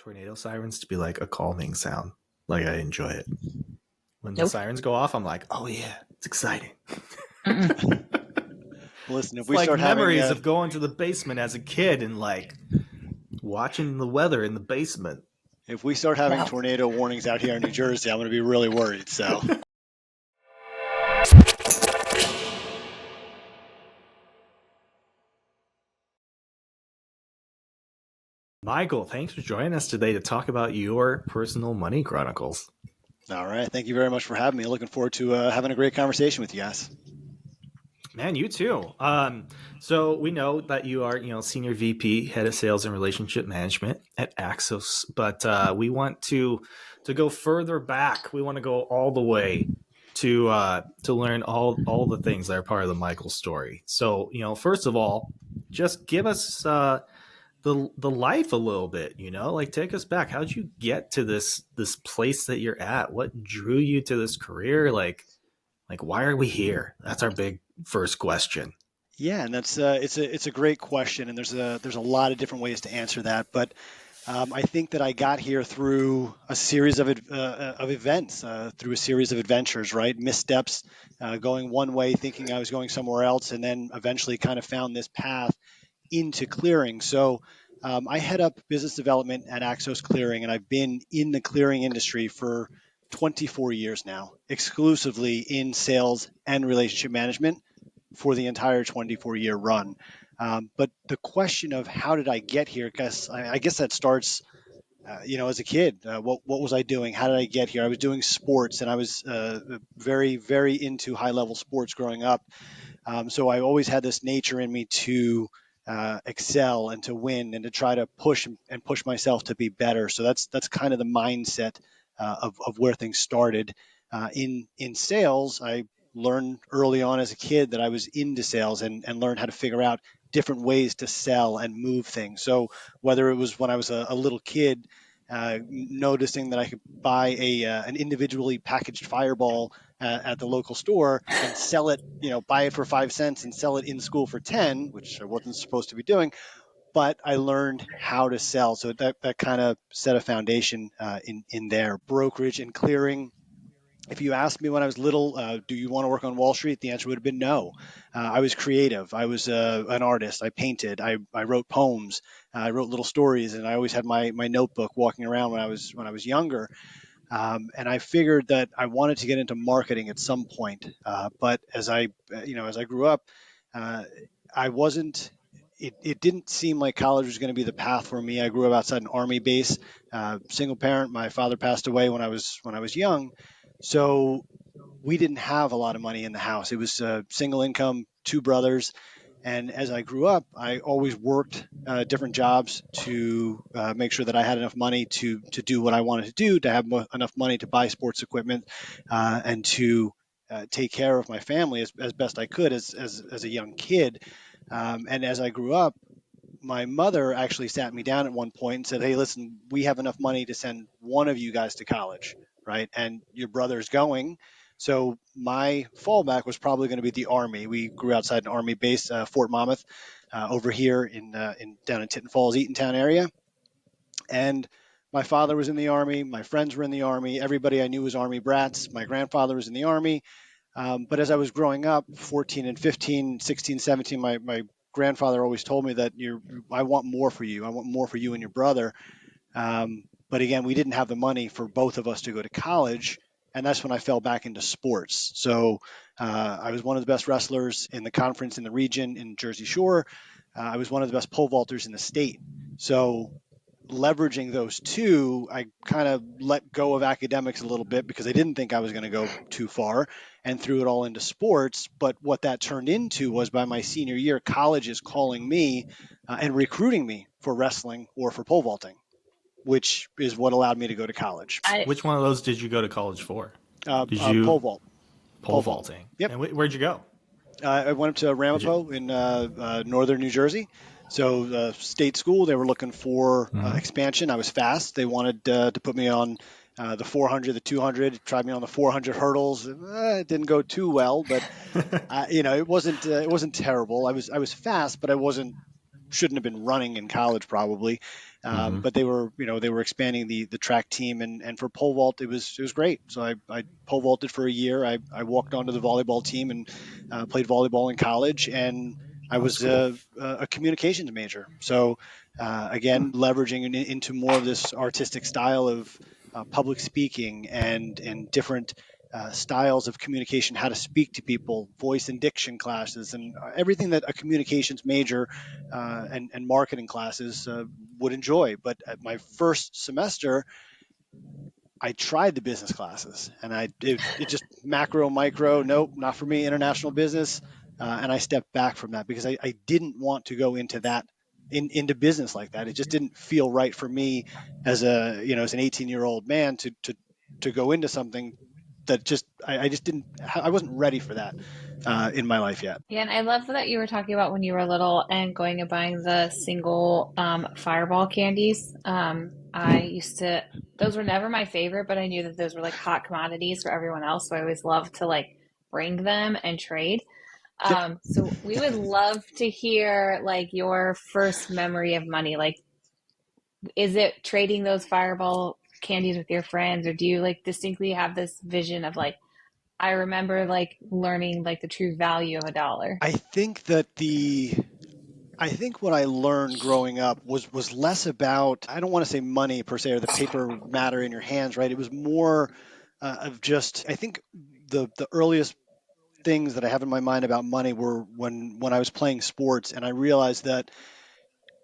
tornado sirens to be like a calming sound. Like I enjoy it. When the Nope. sirens go off, I'm like, oh yeah, it's exciting. Listen, if It's we like start memories having of going to the basement as a kid and like watching the weather in the basement. if we start having Wow. tornado warnings out here in New Jersey, I'm going to be really worried. So. Michael, thanks for joining us today to talk about your personal money chronicles. All right. Thank you very much for having me. Looking forward to having a great conversation with you guys. Man, you too. So we know that you are, senior VP, head of sales and relationship management at Axos, but we want to go further back. We want to go all the way to learn all the things that are part of the Michael story. So, first of all, just give us the life a little bit, like take us back. How'd you get to this place that you're at? What drew you to this career? Like why are we here? That's our big first question. Yeah, and that's it's a great question, and there's a lot of different ways to answer that. But I think that I got here through a series of events, through a series of adventures, right? Missteps, going one way, thinking I was going somewhere else, and then eventually kind of found this path into clearing. So I head up business development at Axos Clearing, and I've been in the clearing industry for 24 years now, exclusively in sales and relationship management for the entire 24-year run. But the question of how did I get here, because I guess that starts, as a kid. What was I doing? How did I get here? I was doing sports, and I was very, very into high-level sports growing up. So I always had this nature in me to excel and to win and to try to push myself to be better. So that's kind of the mindset of where things started. In sales, I learned early on as a kid that I was into sales and learned how to figure out different ways to sell and move things. So whether it was when I was a little kid, noticing that I could buy an individually packaged Fireball at the local store and sell it, buy it for 5 cents and sell it in school for 10, which I wasn't supposed to be doing, but I learned how to sell. So that kind of set a foundation in there. Brokerage and clearing. If you asked me when I was little, do you want to work on Wall Street? The answer would have been no. I was creative. I was an artist. I painted. I wrote poems. I wrote little stories, and I always had my notebook walking around when I was younger. And I figured that I wanted to get into marketing at some point. But as I grew up, I wasn't. It didn't seem like college was going to be the path for me. I grew up outside an Army base, single parent. My father passed away when I was young, so we didn't have a lot of money in the house. It was single income, 2 brothers. And as I grew up, I always worked different jobs to make sure that I had enough money to do what I wanted to do, to have enough money to buy sports equipment and to take care of my family as best I could as a young kid. And as I grew up, my mother actually sat me down at one point and said, "Hey, listen, we have enough money to send one of you guys to college, right? And your brother's going." So my fallback was probably going to be the Army. We grew outside an Army base, Fort Monmouth, over here down in Tinton Falls, Eatontown area. And my father was in the Army. My friends were in the Army. Everybody I knew was Army brats. My grandfather was in the Army. But as I was growing up, 14 and 15, 16, 17, my grandfather always told me that I want more for you. I want more for you and your brother. But again, we didn't have the money for both of us to go to college. And that's when I fell back into sports. So I was one of the best wrestlers in the conference in the region in Jersey Shore. I was one of the best pole vaulters in the state. So leveraging those two, I kind of let go of academics a little bit because I didn't think I was going to go too far and threw it all into sports. But what that turned into was by my senior year, college is calling me and recruiting me for wrestling or for pole vaulting, which is what allowed me to go to college. Which one of those did you go to college for? Pole vault. Pole vaulting. Yep. And where'd you go? I went up to Ramapo in northern New Jersey. So state school, they were looking for expansion. I was fast. They wanted to put me on the 400, the 200, tried me on the 400 hurdles. It didn't go too well, but it wasn't terrible. I was fast, but I wasn't shouldn't have been running in college probably, Mm-hmm. but they were expanding the track team, and for pole vault it was great. So I pole vaulted for a year. I walked onto the volleyball team and played volleyball in college, and I Oh, that's was cool. a communications major. So again, leveraging into more of this artistic style of public speaking and different styles of communication, how to speak to people, voice and diction classes, and everything that a communications major and marketing classes would enjoy. But at my first semester, I tried the business classes, and it just macro, micro, nope, not for me, international business, and I stepped back from that because I didn't want to go into that into business like that. It just didn't feel right for me as as an 18-year-old man to go into something that I just didn't I wasn't ready for that in my life yet. Yeah, and I love that you were talking about when you were little and going and buying the single fireball candies. I used to, those were never my favorite, but I knew that those were like hot commodities for everyone else. So I always loved to like bring them and trade. Yep. So we would love to hear like your first memory of money. Like, is it trading those fireball candies with your friends, or do you like distinctly have this vision of like, I remember like learning like the true value of a dollar? I think that the I think what I learned growing up was less about, I don't want to say money per se or the paper matter in your hands, right? It was more of just, I think the earliest things that I have in my mind about money were when I was playing sports, and I realized that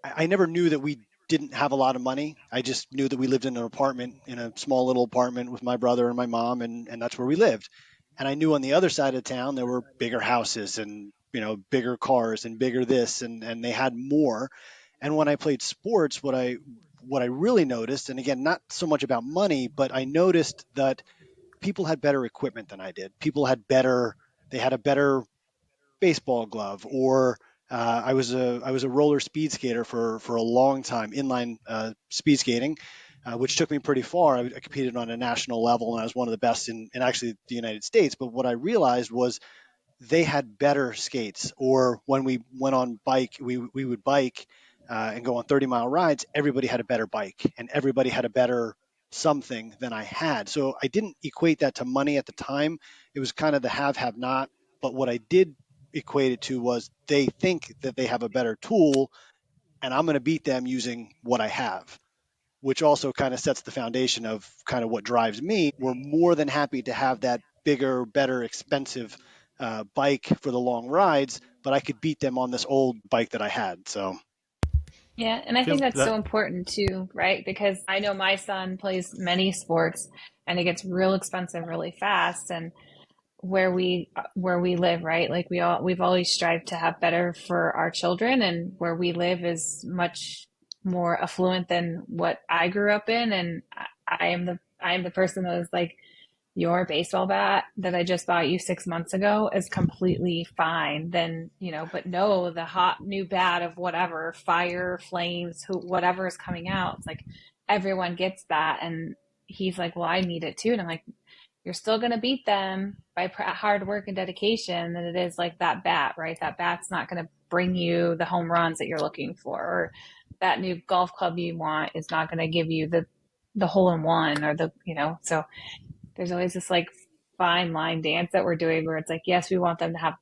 I never knew that we didn't have a lot of money. I just knew that we lived in an apartment, in a small little apartment with my brother and my mom, and that's where we lived. And I knew on the other side of town there were bigger houses and bigger cars and bigger this, and they had more. And when I played sports, what I really noticed, and again, not so much about money, but I noticed that people had better equipment than I did. People had better, they had a better baseball glove, or I was a roller speed skater for a long time, inline speed skating, which took me pretty far. I competed on a national level, and I was one of the best in actually the United States. But what I realized was they had better skates, or when we went on bike, we would bike and go on 30-mile rides. Everybody had a better bike, and everybody had a better something than I had. So I didn't equate that to money at the time. It was kind of the have not. But what I did equate it to was they think that they have a better tool, and I'm going to beat them using what I have, which also kind of sets the foundation of kind of what drives me. We're more than happy to have that bigger, better, expensive bike for the long rides, but I could beat them on this old bike that I had. So, Yeah, and I think Feels that's so that. important too, right? Because I know my son plays many sports and it gets real expensive really fast. And where we live, right? Like we've always strived to have better for our children, and where we live is much more affluent than what I grew up in. And I am the person that is like, your baseball bat that I just bought you 6 months ago is completely fine. Then, but no, the hot new bat of whatever, fire, flames, whatever is coming out. It's like everyone gets that. And he's like, well, I need it too. And I'm like, you're still going to beat them by hard work and dedication than it is like that bat, right? That bat's not going to bring you the home runs that you're looking for, or that new golf club you want is not going to give you the hole in one, or so there's always this like fine line dance that we're doing where it's like, yes, we want them to have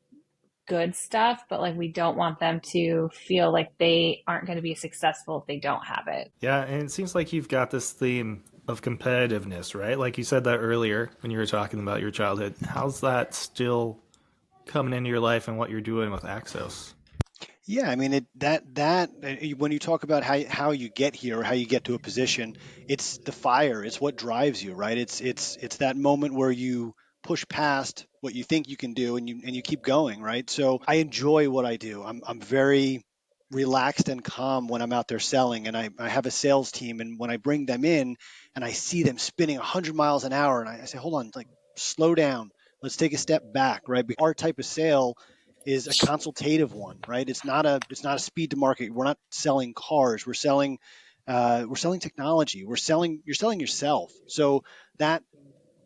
good stuff, but like we don't want them to feel like they aren't going to be successful if they don't have it. Yeah, and it seems like you've got this theme of competitiveness, right? Like you said that earlier when you were talking about your childhood. How's that still coming into your life and what you're doing with Axos? yeah, I mean when you talk about how you get here or how you get to a position, it's the fire, it's what drives you, right? It's that moment where you push past what you think you can do, and you keep going, right? So I enjoy what I do. I'm very relaxed and calm when I'm out there selling, and I have a sales team, and when I bring them in and I see them spinning 100 miles an hour, and I say, hold on, like, slow down, let's take a step back, right? Because our type of sale is a consultative one, right? It's not a speed to market. We're not selling cars. We're selling technology. You're selling yourself. So that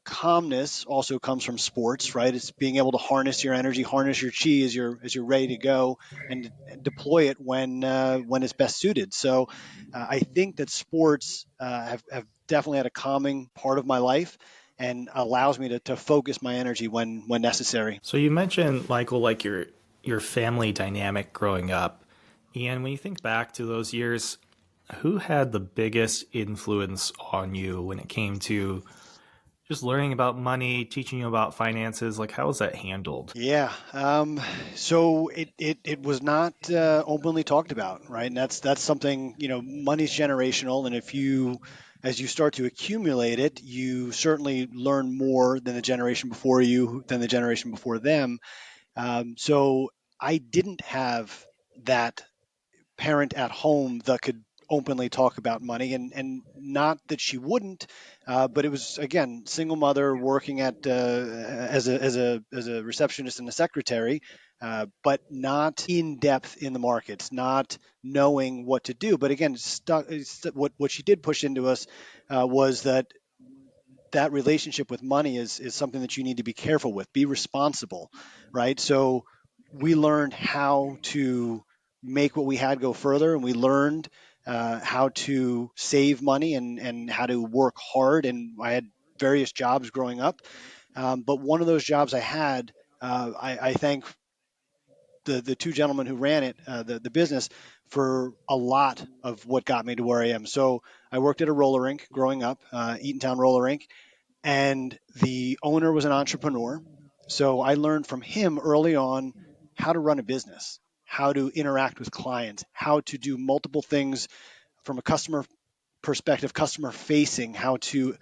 calmness also comes from sports, right? It's being able to harness your energy, harness your chi as you're ready to go, and deploy it when it's best suited. So I think that sports have definitely had a calming part of my life and allows me to focus my energy when necessary. So you mentioned, Michael, like your family dynamic growing up. And when you think back to those years, who had the biggest influence on you when it came to just learning about money, teaching you about finances? Like, how was that handled? Yeah. So it was not openly talked about, right? And that's something, money's generational, and as you start to accumulate it, you certainly learn more than the generation before you, than the generation before them. So I didn't have that parent at home that could openly talk about money, and not that she wouldn't, but it was, again, single mother working at as a receptionist and a secretary, but not in depth in the markets, not knowing what to do. But again, what she did push into us was that relationship with money is something that you need to be careful with, be responsible, right? So we learned how to make what we had go further, and we learned how to save money and how to work hard. And I had various jobs growing up, but one of those jobs I had, I thank the two gentlemen who ran it, the business, for a lot of what got me to where I am. So I worked at a roller rink growing up, Eatontown Roller Rink, and the owner was an entrepreneur. So I learned from him early on how to run a business, how to interact with clients, how to do multiple things from a customer perspective, customer facing, how to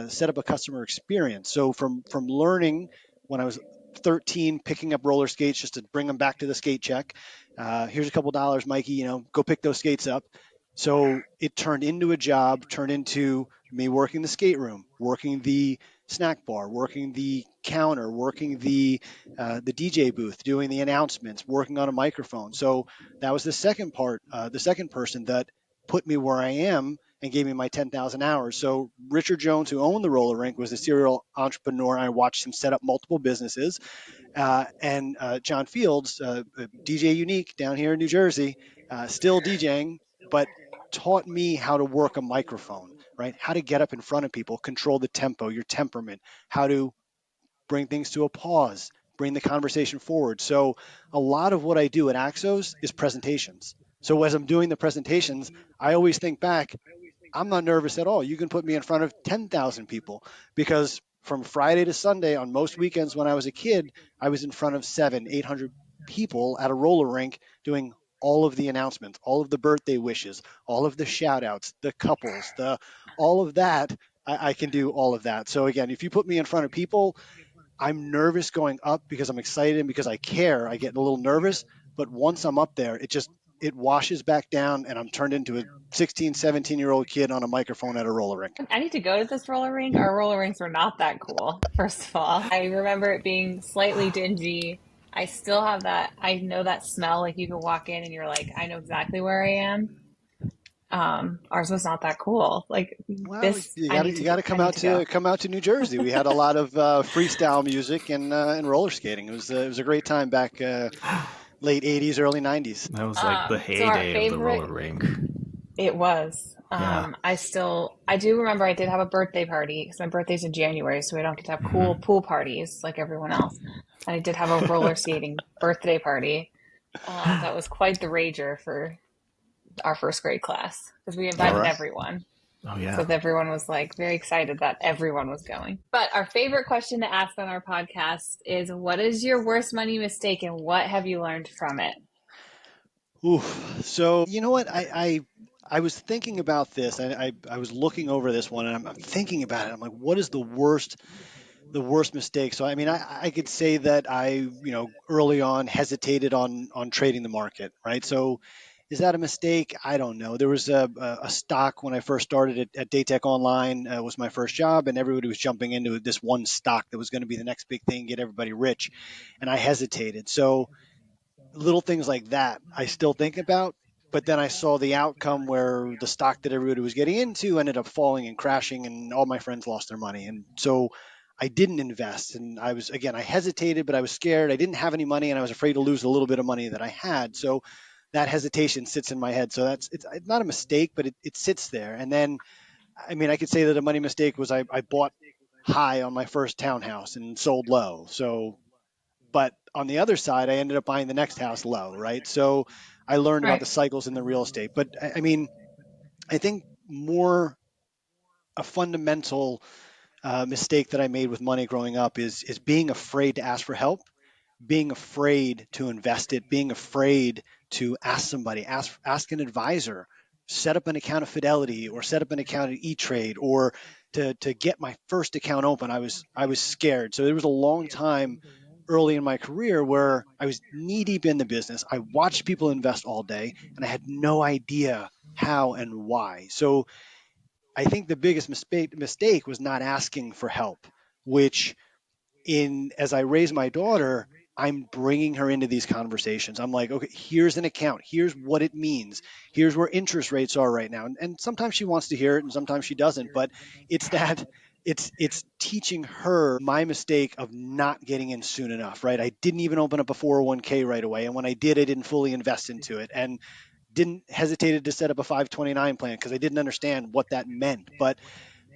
set up a customer experience. So from learning when I was 13, picking up roller skates just to bring them back to the skate check. Here's a couple dollars, Mikey. Go pick those skates up. So it turned into a job, turned into me working the skate room, working the snack bar, working the counter, working the DJ booth, doing the announcements, working on a microphone. So that was the second part, the second person that put me where I am and gave me my 10,000 hours. So Richard Jones, who owned the roller rink, was a serial entrepreneur. I watched him set up multiple businesses. And John Fields, DJ Unique down here in New Jersey, still DJing, but taught me how to work a microphone, right? How to get up in front of people, control the tempo, your temperament, how to bring things to a pause, bring the conversation forward. So a lot of what I do at Axos is presentations. So as I'm doing the presentations, I always think back, I'm not nervous at all. You can put me in front of 10,000 people, because from Friday to Sunday on most weekends when I was a kid, I was in front of 800 people at a roller rink doing all of the announcements, all of the birthday wishes, all of the shout outs, the couples, all of that. I can do all of that. So again, if you put me in front of people, I'm nervous going up because I'm excited and because I care. I get a little nervous, but once I'm up there, it washes back down, and I'm turned into a 16, 17-year-old kid on a microphone at a roller rink. I need to go to this roller rink. Our roller rinks were not that cool, first of all. I remember it being slightly dingy. I still have that, I know that smell. Like you can walk in and you're like, I know exactly where I am. Ours was not that cool. Like Well, this, you got to I need to go. come out to New Jersey. We had a lot of freestyle music and roller skating. It was a great time back late '80s, early '90s. That was like the So our heyday of the favorite, roller rink. it was. Yeah. I do remember I did have a birthday party because my birthday's in January, so we don't get to have cool Mm-hmm. pool parties like everyone else. And I did have a roller skating birthday party. That was quite the rager for our first grade class because we All invited right. everyone. Oh So yeah. everyone was like very excited that everyone was going. But our favorite question to ask on our podcast is, what is your worst money mistake and what have you learned from it? Oof. So you know what? I was thinking about this. I was looking over this one, and I'm thinking about it. I'm like, what is the worst mistake? So I mean, I could say that I, early on hesitated on trading the market, right? So is that a mistake? I don't know. There was a stock when I first started at Daytech Online, was my first job, and everybody was jumping into this one stock that was going to be the next big thing, get everybody rich, and I hesitated. So little things like that I still think about. But then I saw the outcome where the stock that everybody was getting into ended up falling and crashing, and all my friends lost their money. And so I didn't invest. And I hesitated, but I was scared. I didn't have any money and I was afraid to lose a little bit of money that I had. So that hesitation sits in my head. So it's not a mistake, but it sits there. And then, I mean, I could say that a money mistake was I bought high on my first townhouse and sold low. So, but on the other side, I ended up buying the next house low, right? So I learned about the Right. cycles in the real estate. But I mean, I think more a fundamental mistake that I made with money growing up is being afraid to ask for help, being afraid to invest it, being afraid to ask somebody, ask an advisor, set up an account of Fidelity or set up an account at E-Trade, or to get my first account open. I was scared. So there was a long time early in my career where I was knee deep in the business. I watched people invest all day and I had no idea how and why. So I think the biggest mistake was not asking for help, which in as I raise my daughter, I'm bringing her into these conversations. I'm like, okay, here's an account. Here's what it means. Here's where interest rates are right now. And sometimes she wants to hear it and sometimes she doesn't. But it's that it's teaching her my mistake of not getting in soon enough, right? I didn't even open up a 401k right away. And when I did, I didn't fully invest into it. And didn't hesitated to set up a 529 plan because I didn't understand what that meant. But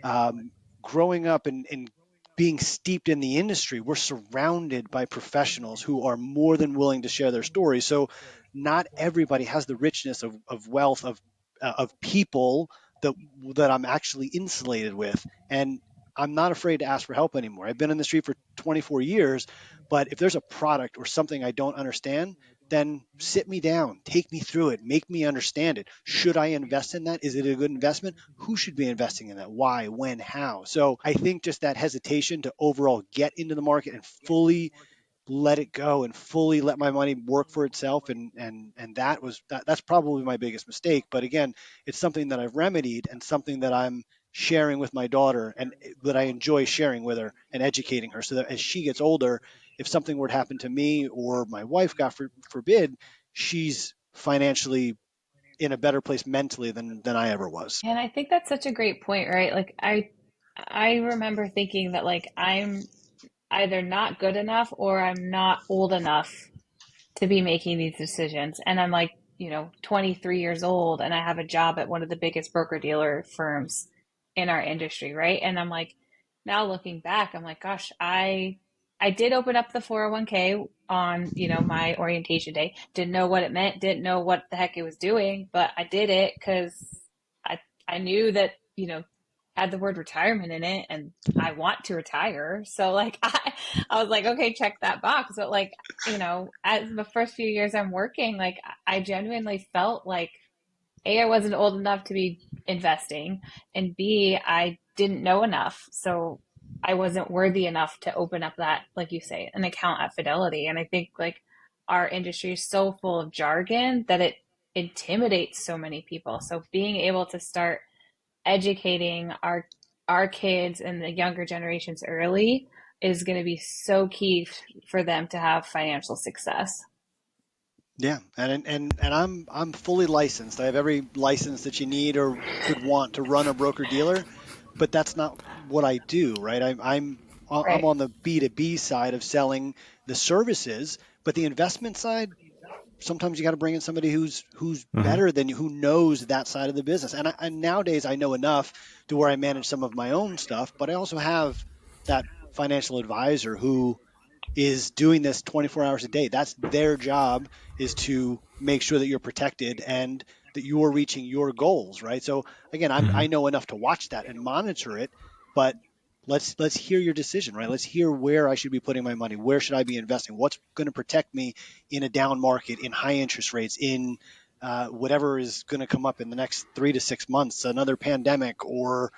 um, growing up and being steeped in the industry, we're surrounded by professionals who are more than willing to share their stories. So not everybody has the richness of wealth of people that that I'm actually insulated with, and I'm not afraid to ask for help anymore. I've been in the street for 24 years, but if there's a product or something I don't understand, then sit me down, take me through it, make me understand it. Should I invest in that? Is it a good investment? Who should be investing in that? Why, when, how? So I think just that hesitation to overall get into the market and fully let it go and fully let my money work for itself, and that's probably my biggest mistake. But again, it's something that I've remedied and something that I'm sharing with my daughter and that I enjoy sharing with her and educating her, so that as she gets older, if something were to happen to me or my wife, God forbid, she's financially in a better place mentally than I ever was. And I think that's such a great point, right? Like I remember thinking that like I'm either not good enough or I'm not old enough to be making these decisions. And I'm like, 23 years old and I have a job at one of the biggest broker dealer firms in our industry, right? And I'm like, now looking back, I'm like, gosh, I did open up the 401k on, my orientation day. Didn't know what it meant, didn't know what the heck it was doing, but I did it because I knew that, had the word retirement in it and I want to retire. So like I was like, okay, check that box. But like, as the first few years I'm working, like I genuinely felt like A, I wasn't old enough to be investing, and B, I didn't know enough. So I wasn't worthy enough to open up that, like you say, an account at Fidelity. And I think like our industry is so full of jargon that it intimidates so many people. So being able to start educating our kids and the younger generations early is going to be so key for them to have financial success. Yeah, and I'm fully licensed. I have every license that you need or could want to run a broker dealer, but that's not what I do, right? I'm Right. on the B2B side of selling the services, but the investment side, sometimes you got to bring in somebody who's Mm-hmm. better than you, who knows that side of the business. And nowadays I know enough to where I manage some of my own stuff, but I also have that financial advisor who is doing this 24 hours a day. That's their job, is to make sure that you're protected and that you're reaching your goals, right? So again, I Mm-hmm. know enough to watch that and monitor it, but let's hear your decision, right? Let's hear where I should be putting my money. Where should I be investing? What's going to protect me in a down market, in high interest rates, in whatever is going to come up in the next 3 to 6 months, another pandemic or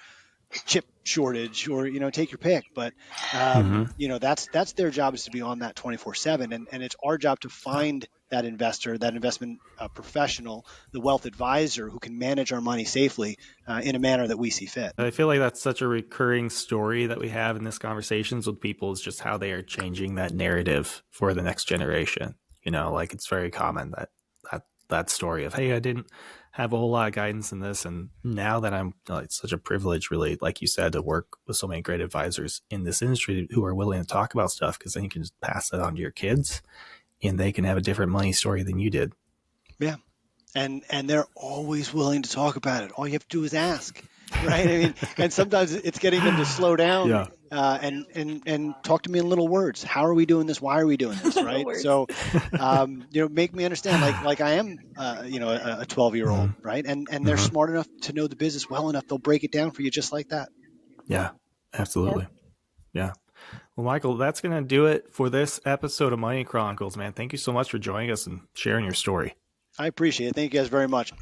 chip shortage, or take your pick. But Mm-hmm. that's their job, is to be on that 24/7, and it's our job to find that investor, that investment professional, the wealth advisor who can manage our money safely in a manner that we see fit. I feel like that's such a recurring story that we have in these conversations with people, is just how they are changing that narrative for the next generation. Like it's very common that story of, hey, have a whole lot of guidance in this. And now that I'm it's such a privilege, really, like you said, to work with so many great advisors in this industry who are willing to talk about stuff, because then you can just pass that on to your kids and they can have a different money story than you did. Yeah. And they're always willing to talk about it. All you have to do is ask, right? I mean, and sometimes it's getting them to slow down Yeah. and talk to me in little words. How are we doing this? Why are we doing this? Right? So, make me understand. Like I am, a 12-year-old, right? And they're smart enough to know the business well enough. They'll break it down for you just like that. Yeah, absolutely. Yeah. Well, Michael, that's going to do it for this episode of Money Chronicles, man. Thank you so much for joining us and sharing your story. I appreciate it. Thank you guys very much.